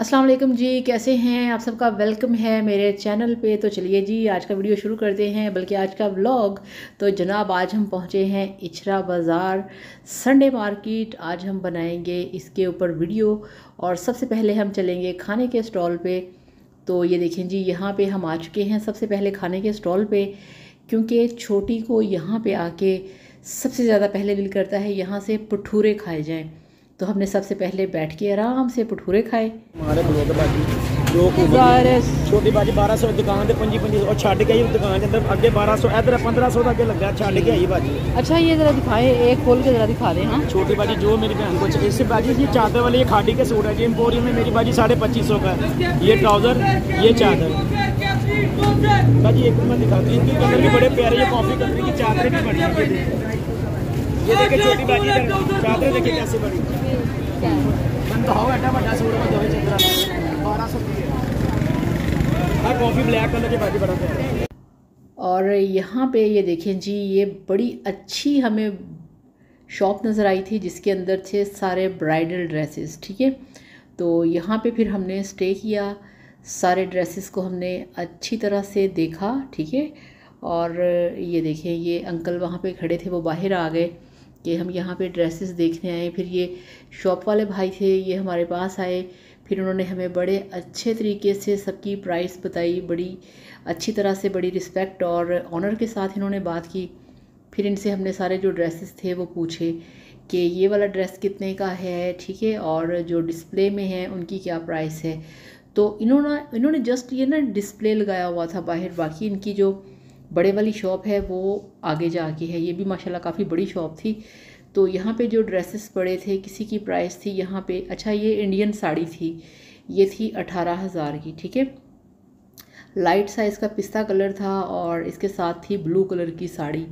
अस्सलाम वालेकुम जी, कैसे हैं आप? सबका वेलकम है मेरे चैनल पे। तो चलिए जी, आज का वीडियो शुरू करते हैं, बल्कि आज का व्लॉग। तो जनाब आज हम पहुंचे हैं इचरा बाज़ार संडे मार्केट। आज हम बनाएंगे इसके ऊपर वीडियो और सबसे पहले हम चलेंगे खाने के स्टॉल पे। तो ये देखें जी, यहाँ पे हम आ चुके हैं सबसे पहले खाने के स्टॉल पे, क्योंकि छोटी को यहाँ पे आके सबसे ज़्यादा पहले दिल करता है यहाँ से भटूरे खाए जाएँ। तो हमने सबसे पहले बैठ के आराम से भटूरे खाए। हमारे ब्लॉग बाजी छोटी बाजी 1200 दुकान से 25 और छड़ के दुकान के अंदर अगे 1200 इधर 1500 तक लगा छड़ के आई बाजी। अच्छा, ये जरा दिखाएं, एक खोल के जरा दिखा दें। हाँ, छोटी बाजी जो मेरी बहन को इससे बाजी ये चादर वाली ये खाड़ी के सूट है जी। एम्पोरियम में मेरी बाजी 2550 का है। ये ट्राउजर ये चादर बाजी एक मिनट दिखाती हूँ। इनके कलर भी बड़े प्यारे, ये कॉफी कलर की चादर भी बड़ी है। ये देखिए छोटी बाजी चादर देखिए कैसे बड़ी बड़ा सूट में 1200 कॉफी ब्लैक कलर की बाजी बड़ा है। और यहाँ पे ये देखें जी, ये बड़ी अच्छी हमें शॉप नज़र आई थी जिसके अंदर थे सारे ब्राइडल ड्रेसेस। ठीक है, तो यहाँ पे फिर हमने स्टे किया, सारे ड्रेसेस को हमने अच्छी तरह से देखा। ठीक है, और ये देखें, ये अंकल वहाँ पे खड़े थे, वो बाहर आ गए कि हम यहाँ पे ड्रेसेस देखने आए। फिर ये शॉप वाले भाई थे, ये हमारे पास आए। फिर उन्होंने हमें बड़े अच्छे तरीके से सबकी प्राइस बताई, बड़ी अच्छी तरह से, बड़ी रिस्पेक्ट और ऑनर के साथ इन्होंने बात की। फिर इनसे हमने सारे जो ड्रेसेस थे वो पूछे कि ये वाला ड्रेस कितने का है, ठीक है, और जो डिस्प्ले में है उनकी क्या प्राइस है। तो इन्होंने जस्ट ये ना डिस्प्ले लगाया हुआ था बाहर, बाकी इनकी जो बड़े वाली शॉप है वो आगे जाके है। ये भी माशाल्लाह काफ़ी बड़ी शॉप थी। तो यहाँ पे जो ड्रेसेस पड़े थे, किसी की प्राइस थी यहाँ पे, अच्छा ये इंडियन साड़ी थी, ये थी 18,000 की। ठीक है, लाइट सा इसका पिस्ता कलर था और इसके साथ थी ब्लू कलर की साड़ी।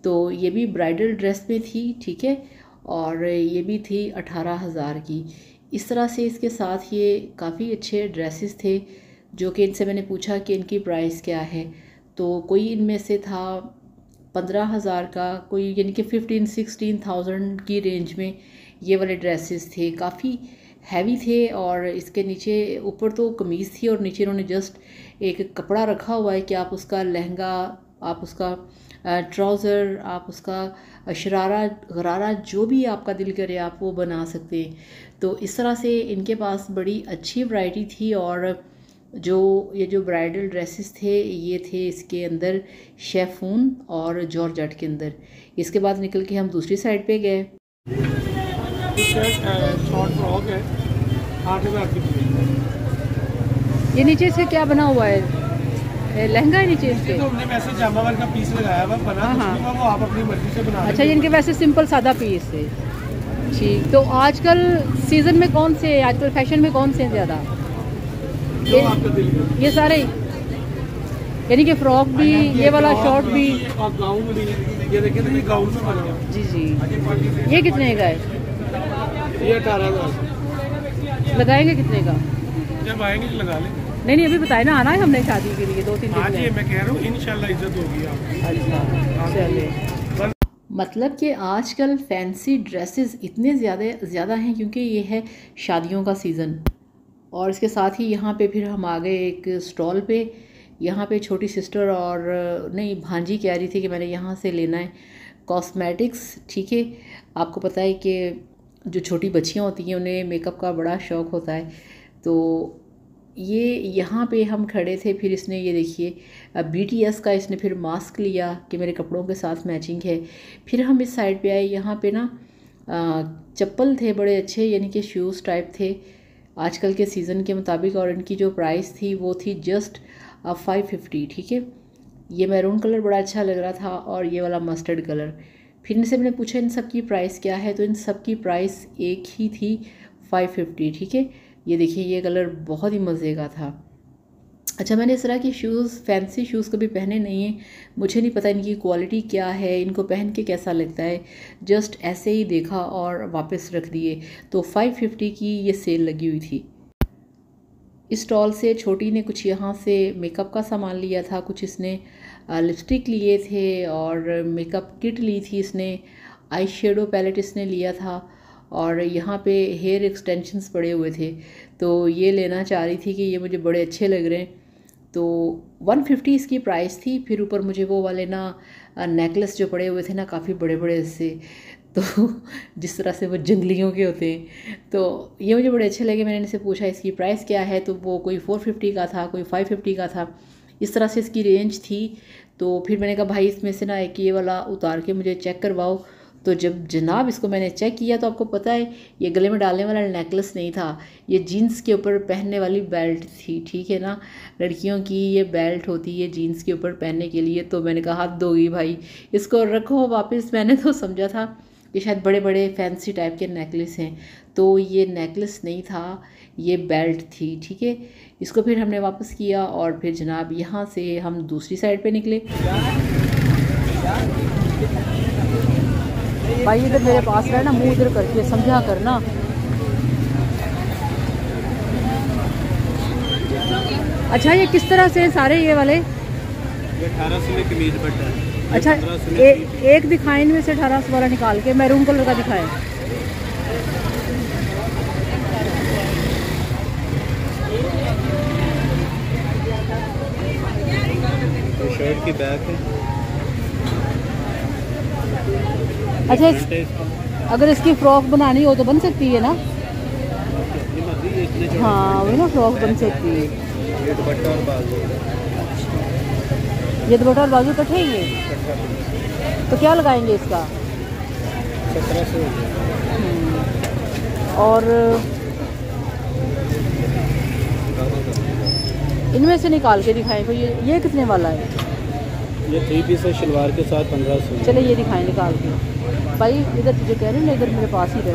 तो ये भी ब्राइडल ड्रेस में थी। ठीक है, और ये भी थी 18,000 की। इस तरह से इसके साथ ये काफ़ी अच्छे ड्रेसेस थे, जो कि इनसे मैंने पूछा कि इनकी प्राइस क्या है। तो कोई इनमें से था 15,000 का, कोई यानी कि 15-16,000 की रेंज में ये वाले ड्रेसेस थे। काफ़ी हैवी थे और इसके नीचे, ऊपर तो कमीज़ थी और नीचे इन्होंने जस्ट एक कपड़ा रखा हुआ है कि आप उसका लहंगा, आप उसका ट्राउज़र, आप उसका शरारा गरारा, जो भी आपका दिल करे आप वो बना सकते हैं। तो इस तरह से इनके पास बड़ी अच्छी वैरायटी थी। और ये जो ब्राइडल ड्रेसेस थे ये थे इसके अंदर शेफून और जॉर्जेट के अंदर। इसके बाद निकल के हम दूसरी साइड पे गए। शॉर्ट फ्रॉक है 8,000 की। ये नीचे से क्या बना हुआ है? लहंगा है नीचे से। तो हमने वैसे जामावाल का पीस लगाया हुआ, बना कुछ नहीं हुआ, वो आप अपनी मर्जी से बना। अच्छा, इनके वैसे सिंपल सादा पीस है। ठीक, तो आजकल सीज़न में कौन से, आजकल फैशन में कौन से ज़्यादा? ये सारे, यानी कि फ्रॉक भी, ये वाला शॉर्ट भी और गाउन भी। ये देखिए ना, ये गाउन में बना। जी जी। ये कितने का है? ये 18,000। लगाएंगे कितने का? जब आएंगे तो लगा लेंगे। नहीं अभी बताए ना, आना है हमने शादी के लिए 2-3 दिन। आज ये मैं कह रहा हूँ इंशाल्लाह इज्जत होगी आपकी। अच्छा चलिए। मतलब कि आजकल फैंसी ड्रेसेस इतने ज़्यादा हैं क्योंकि ये है शादियों का सीज़न। और इसके साथ ही यहाँ पे फिर हम आ गए एक स्टॉल पे। यहाँ पे छोटी सिस्टर और नहीं भांजी कह रही थी कि मैंने यहाँ से लेना है कॉस्मेटिक्स। ठीक है, आपको पता है कि जो छोटी बच्चियाँ होती हैं उन्हें मेकअप का बड़ा शौक़ होता है। तो ये यहाँ पे हम खड़े थे, फिर इसने ये देखिए BTS का इसने फिर मास्क लिया कि मेरे कपड़ों के साथ मैचिंग है। फिर हम इस साइड पे आए, यहाँ पे ना चप्पल थे बड़े अच्छे, यानी कि शूज़ टाइप थे आजकल के सीज़न के मुताबिक, और इनकी जो प्राइस थी वो थी जस्ट 550। ठीक है, ये मैरून कलर बड़ा अच्छा लग रहा था और ये वाला मस्टर्ड कलर। फिर इनसे मैंने पूछा इन सब की प्राइस क्या है, तो इन सब की प्राइस एक ही थी 550। ठीक है, ये देखिए ये कलर बहुत ही मज़े का था। अच्छा, मैंने इस तरह की शूज़, फैंसी शूज़ कभी पहने नहीं हैं, मुझे नहीं पता इनकी क्वालिटी क्या है, इनको पहन के कैसा लगता है। जस्ट ऐसे ही देखा और वापस रख दिए। तो 550 की ये सेल लगी हुई थी। इस स्टॉल से छोटी ने कुछ यहाँ से मेकअप का सामान लिया था, कुछ इसने लिपस्टिक लिए थे और मेकअप किट ली थी इसने, आई शेडो पैलेट इसने लिया था। और यहाँ पे हेयर एक्सटेंशंस पड़े हुए थे, तो ये लेना चाह रही थी कि ये मुझे बड़े अच्छे लग रहे हैं। तो 150 इसकी प्राइस थी। फिर ऊपर मुझे वो वाले ना नेकलेस जो पड़े हुए थे ना, काफ़ी बड़े बड़े से, तो जिस तरह से वो जंगलियों के होते हैं, तो ये मुझे बड़े अच्छे लगे। मैंने इनसे पूछा इसकी प्राइस क्या है, तो वो कोई 450 का था, कोई 550 का था, इस तरह से इसकी रेंज थी। तो फिर मैंने कहा भाई इसमें से ना एक ये वाला उतार के मुझे चेक करवाओ। तो जब जनाब इसको मैंने चेक किया तो आपको पता है ये गले में डालने वाला नेकलेस नहीं था, ये जीन्स के ऊपर पहनने वाली बेल्ट थी। ठीक है ना, लड़कियों की ये बेल्ट होती है जीन्स के ऊपर पहनने के लिए। तो मैंने कहा हाथ दोगी भाई, इसको रखो वापस। मैंने तो समझा था ये शायद बड़े बड़े फैंसी टाइप के नेकलेस हैं, तो ये नेकलेस नहीं था, ये बेल्ट थी। ठीक है, इसको फिर हमने वापस किया और फिर जनाब यहाँ से हम दूसरी साइड पे निकले। भाई इधर मेरे पास रहे ना, मुंह इधर करके समझा करना। अच्छा ये किस तरह से सारे ये वाले? 1800 में कमीज बटा है। अच्छा एक दिखाएं इनमें से 1800 वाला निकाल के, मैरून कलर का दिखाएं। तो शर्ट की बैक है। अच्छा अगर इसकी फ्रॉक बनानी हो तो बन सकती है ना? हाँ वही ना, फ्रॉक बन सकती है। ये दुपट्टा और बाजू, ये दुपट्टा और बाजू कट है ये, तो क्या लगाएंगे इसका? 1700। और इनमें से निकाल के दिखाएं कोई। ये कितने वाला है? ये 3 पीस है शलवार के साथ 1500। चले ये दिखाएं निकाल के। भाई इधर तुझे कह रहे हैं ना, इधर मेरे पास ही रहे।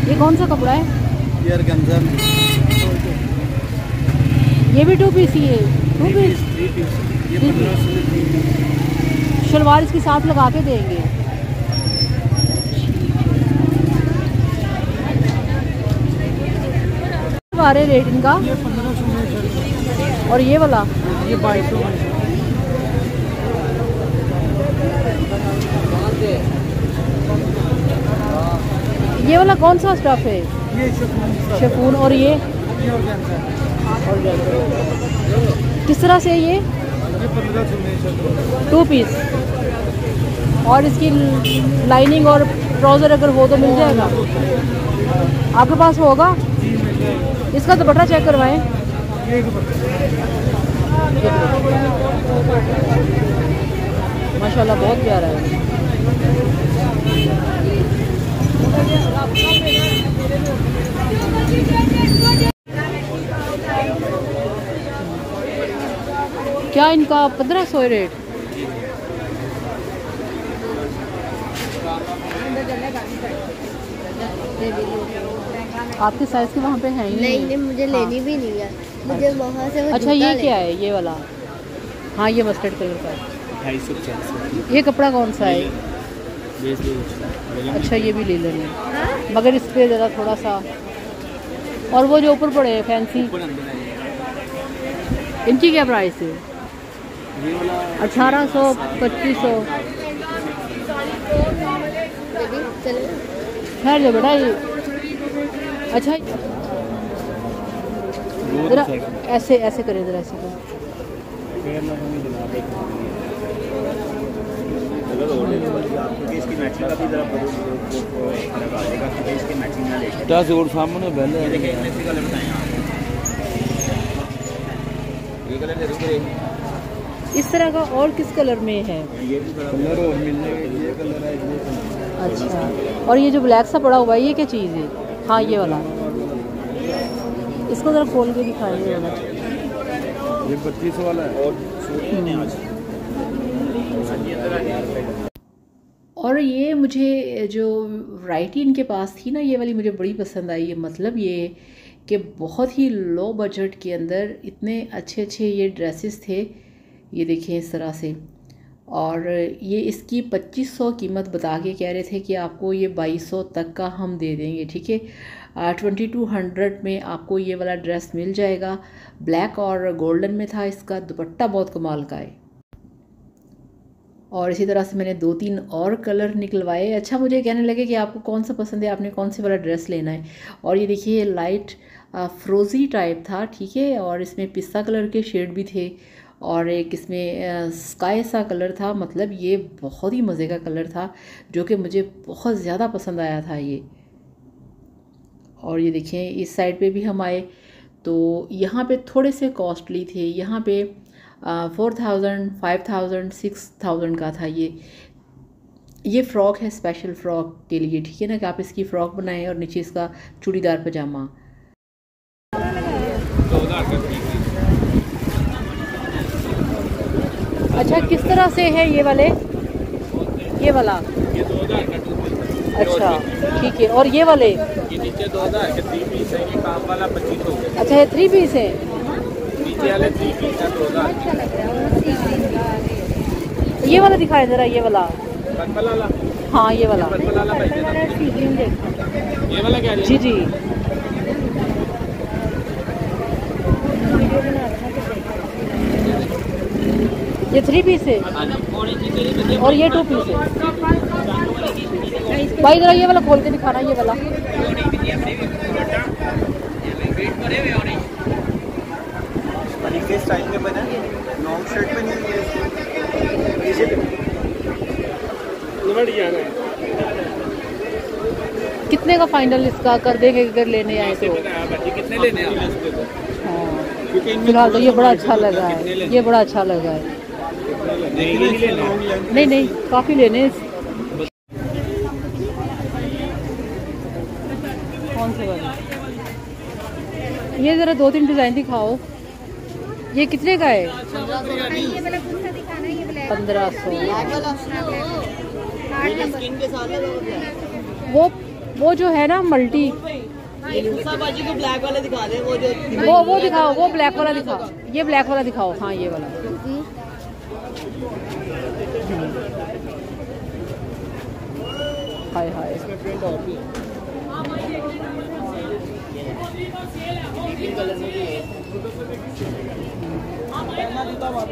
ये कौन सा कपड़ा है? ये ऑर्गेन्जा। ये भी 2 पीस ही है? 2 पीस 3 पीस। ये 1500। शलवार इसके साथ लगा के देंगे। बारे रेट इनका? ये 1500। और ये वाला? ये 2200। ये वाला कौन सा स्टफ है? ये शिफॉन। और ये किस तरह से? ये 2 पीस। और इसकी लाइनिंग और ट्राउज़र अगर हो तो मिल जाएगा? आपके पास होगा? इसका दुपट्टा चेक करवाएं। माशाल्लाह बहुत प्यारा है। क्या इनका 1500 रेट? आपके साइज के वहाँ पे हैं ही नहीं, मुझे लेनी भी नहीं है, मुझे वहाँ से वो अच्छा ये क्या है ये वाला? हाँ ये मस्टर्ड कलर का है। 250। ये कपड़ा कौन सा है? अच्छा ये भी ले लेंगे, मगर इस पे ज़रा थोड़ा सा। और वो जो ऊपर पड़े हैं फैंसी, इनकी क्या प्राइस है? 1800 2500। खैर जो बेटा ये अच्छा ज़रा ऐसे ऐसे करें, ज़रा ऐसे करें। इसकी मैचिंग का भी जरा फर्क आ जाएगा क्योंकि इसकी मैचिंग ना लेके 10 और सामने पहले ये देखिए इतने कलर बताएं आप। ये कलर दे दूंगे इस तरह का। और किस कलर में है? ये भी कलर और मिलने ये कलर है ये कलर। अच्छा और ये जो ब्लैक सा पड़ा हुआ है ये क्या चीज़ है? हाँ ये वाला, इसको ज़रा खोल के दिखाएंगे वाला। ये 2500 वाला है। और ये मुझे जो वैरायटी इनके पास थी ना, ये वाली मुझे बड़ी पसंद आई है। मतलब ये कि बहुत ही लो बजट के अंदर इतने अच्छे अच्छे ये ड्रेसेस थे, ये देखें इस तरह से। और ये इसकी 2500 कीमत बता के कह रहे थे कि आपको ये 2200 तक का हम दे देंगे, ठीक है। 2200 में आपको ये वाला ड्रेस मिल जाएगा। ब्लैक और गोल्डन में था। इसका दुपट्टा बहुत कमाल का है। और इसी तरह से मैंने 2-3 और कलर निकलवाए। अच्छा, मुझे कहने लगे कि आपको कौन सा पसंद है, आपने कौन सी वाला ड्रेस लेना है। और ये देखिए लाइट फ्रोज़ी टाइप था, ठीक है। और इसमें पिस्ता कलर के शेड भी थे और एक इसमें स्काई सा कलर था। मतलब ये बहुत ही मज़े का कलर था जो कि मुझे बहुत ज़्यादा पसंद आया था ये। और ये देखें इस साइड पे भी हम आए तो यहाँ पे थोड़े से कॉस्टली थे। यहाँ पे 4000, 5000, 6000 का था ये फ़्रॉक है, स्पेशल फ़्रॉक के लिए, ठीक है ना, कि आप इसकी फ़्रॉक बनाएं और नीचे इसका चूड़ीदार पजामा। अच्छा, किस तरह से है ये वाले? ये वाला ये 2000 का। अच्छा, ठीक है। और ये वाले ये नीचे 2000 के 3 पीस है, ये काम वाला 2500 के। अच्छा, ये 3 पीस है। नीचे वाले 3 पीस है 2000। ये वाला दिखाए ज़रा, ये वाला। पर्पल वाला? हाँ, ये वाला। पर्पल वाला भाई ये वाला क्या है? जी जी। ये 3 पीस है और ये 2 पीस है। भाई जरा ये वाला खोल के दिखाना, ये वाला। किस स्टाइल में बना है? लॉन्ग शर्ट में नहीं है। कितने का फाइनल इसका कर देंगे अगर लेने आए तो? कितने लेने हैं? हाँ, फिलहाल तो ये बड़ा अच्छा लगा है, ये बड़ा अच्छा लगा है। नहीं नहीं, काफ़ी लेने। कौन से वाले? ये ज़रा 2-3 डिज़ाइन दिखाओ। ये कितने का है? 1500। वो जो है ना मल्टी, बाजी को ब्लैक वाले दिखा दे। वो दिखाओ, वो ब्लैक वाला दिखाओ। ये ब्लैक वाला दिखाओ। हाँ, ये वाला। हाय हाय।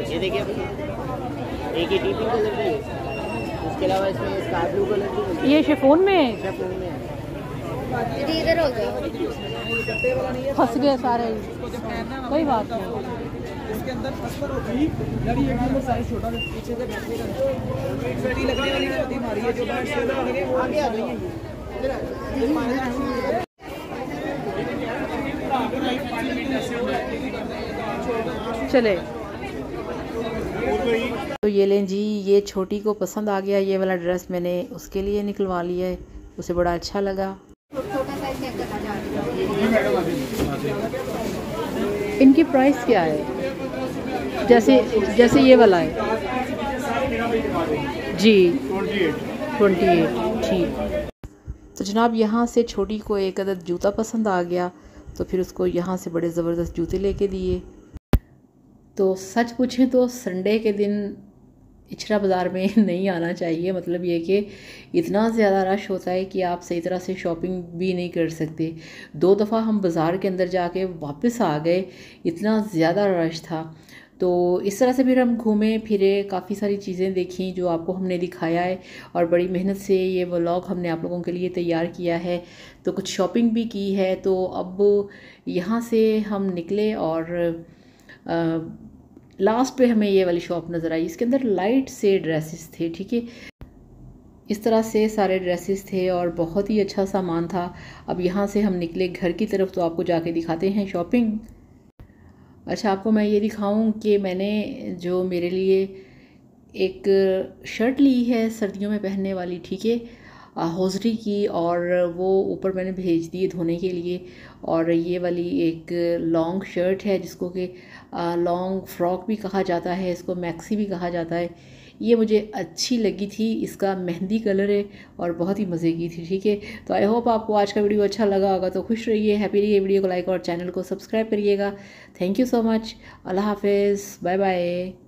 ये देखिए, एक ही टीपिंग कलर की है, उसके अलावा इसमें स्काई ब्लू कलर की। ये शिफॉन में है? शिफॉन में है। इधर हो गया, फंस गए सारे। कोई बात नहीं। इसके अंदर अस्तर होती लड़ी एक नंबर साइज छोटा पीछे से छोटी लगने वाली होती हमारी है, जो बाहर से लगे वो आगे आ जाएंगे। चले तो ये लें जी, ये छोटी को पसंद आ गया। ये वाला ड्रेस मैंने उसके लिए निकलवा लिया है, उसे बड़ा अच्छा लगा। इनकी प्राइस क्या है? जैसे ये वाला है जी 28। ठीक। तो जनाब यहाँ से छोटी को एक अदद जूता पसंद आ गया तो फिर उसको यहाँ से बड़े ज़बरदस्त जूते लेके दिए। तो सच पूछें तो संडे के दिन इचरा बाज़ार में नहीं आना चाहिए। मतलब ये कि इतना ज़्यादा रश होता है कि आप सही तरह से शॉपिंग भी नहीं कर सकते। 2 दफ़ा हम बाज़ार के अंदर जाके वापस आ गए, इतना ज़्यादा रश था। तो इस तरह से फिर हम घूमे फिरे, काफ़ी सारी चीज़ें देखी जो आपको हमने दिखाया है और बड़ी मेहनत से ये व्लॉग हमने आप लोगों के लिए तैयार किया है। तो कुछ शॉपिंग भी की है। तो अब यहाँ से हम निकले और लास्ट पे हमें ये वाली शॉप नज़र आई। इसके अंदर लाइट से ड्रेसेस थे, ठीक है। इस तरह से सारे ड्रेसेस थे और बहुत ही अच्छा सामान था। अब यहाँ से हम निकले घर की तरफ, तो आपको जाके दिखाते हैं शॉपिंग। अच्छा, आपको मैं ये दिखाऊं कि मैंने जो मेरे लिए एक शर्ट ली है सर्दियों में पहनने वाली, ठीक है, हौजरी की, और वो ऊपर मैंने भेज दी धोने के लिए। और ये वाली एक लॉन्ग शर्ट है जिसको कि लॉन्ग फ्रॉक भी कहा जाता है, इसको मैक्सी भी कहा जाता है। ये मुझे अच्छी लगी थी, इसका मेहंदी कलर है और बहुत ही मज़े की थी, ठीक है। तो आई होप आपको आज का वीडियो अच्छा लगा होगा। तो खुश रहिए, हैप्पी रहिए, वीडियो को लाइक और चैनल को सब्सक्राइब करिएगा। Thank you so much. अल्लाह हाफिज़, बाय बाय।